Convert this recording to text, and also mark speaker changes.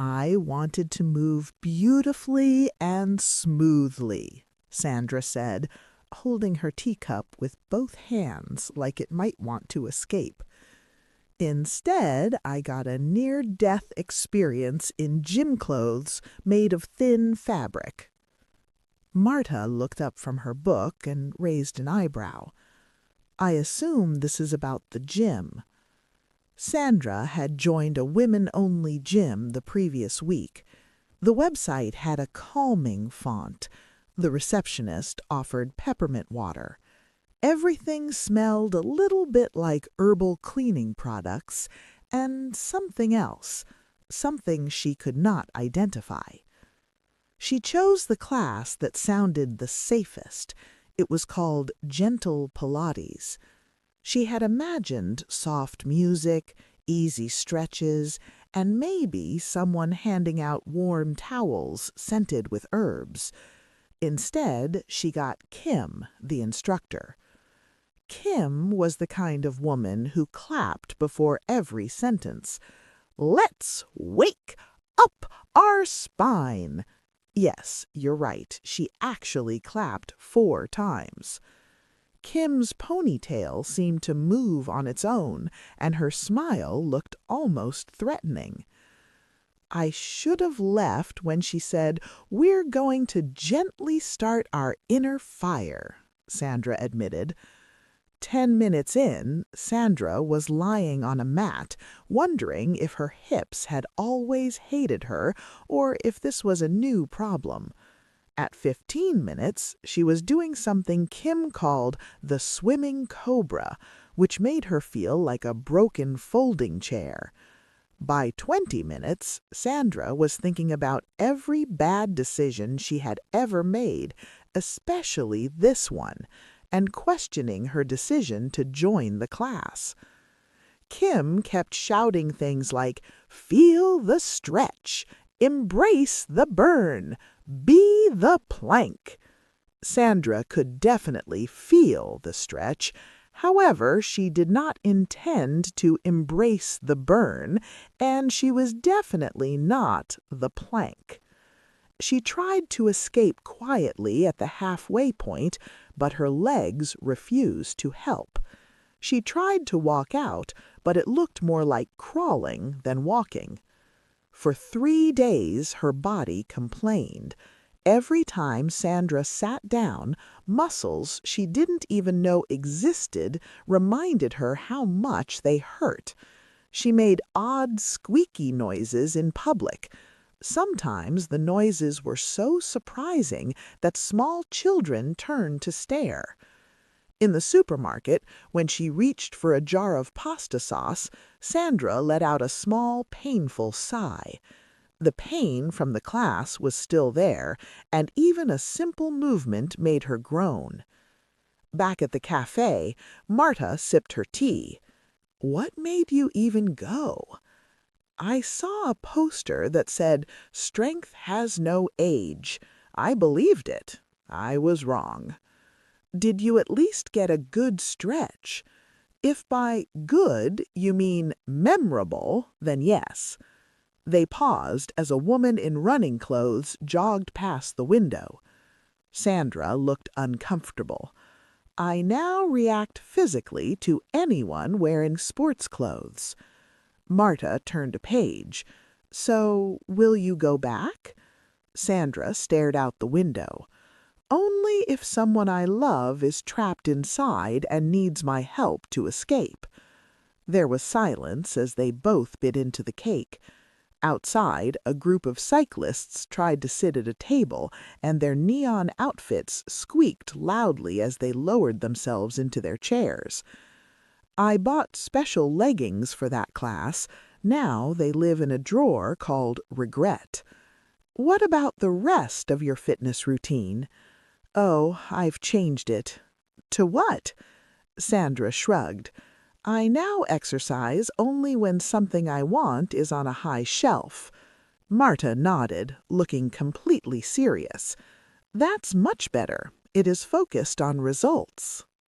Speaker 1: I wanted to move beautifully and smoothly, Sandra said, holding her teacup with both hands like it might want to escape. Instead, I got a near-death experience in gym clothes made of thin fabric. Marta looked up from her book and raised an eyebrow. I assume this is about the gym. Sandra had joined a women-only gym the previous week. The website had a calming font. The receptionist offered peppermint water. Everything smelled a little bit like herbal cleaning products and something else, something she could not identify. She chose the class that sounded the safest. It was called Gentle Pilates. She had imagined soft music, easy stretches, and maybe someone handing out warm towels scented with herbs. Instead, she got Kim, the instructor. Kim was the kind of woman who clapped before every sentence. "Let's wake up our spine." Yes, you're right, she actually clapped 4 times. Kim's ponytail seemed to move on its own, and her smile looked almost threatening. I should have left when she said, "We're going to gently start our inner fire," Sandra admitted. 10 minutes in, Sandra was lying on a mat, wondering if her hips had always hated her or if this was a new problem. At 15 minutes, she was doing something Kim called the swimming cobra, which made her feel like a broken folding chair. By 20 minutes, Sandra was thinking about every bad decision she had ever made, especially this one, and questioning her decision to join the class. Kim kept shouting things like, "Feel the stretch, embrace the burn, be the plank." Sandra could definitely feel the stretch. However, she did not intend to embrace the burn, and she was definitely not the plank. She tried to escape quietly at the halfway point, but her legs refused to help. She tried to walk out, but it looked more like crawling than walking. For 3 days her body complained. Every time Sandra sat down, muscles she didn't even know existed reminded her how much they hurt. She made odd squeaky noises in public. Sometimes the noises were so surprising that small children turned to stare. In the supermarket, when she reached for a jar of pasta sauce, Sandra let out a small, painful sigh. The pain from the class was still there, and even a simple movement made her groan. Back at the cafe, Marta sipped her tea. "What made you even go?" "I saw a poster that said, 'Strength has no age.' I believed it. I was wrong." "Did you at least get a good stretch? If by good you mean memorable, then yes." They paused as a woman in running clothes jogged past the window. Sandra looked uncomfortable. "I now react physically to anyone wearing sports clothes." Marta turned a page. "So, will you go back?" Sandra stared out the window. "Only if someone I love is trapped inside and needs my help to escape." There was silence as they both bit into the cake. Outside, a group of cyclists tried to sit at a table, and their neon outfits squeaked loudly as they lowered themselves into their chairs. "I bought special leggings for that class. Now they live in a drawer called Regret." "What about the rest of your fitness routine?" "Oh, I've changed it." "To what?" Sandra shrugged. "I now exercise only when something I want is on a high shelf." Marta nodded, looking completely serious. "That's much better. It is focused on results."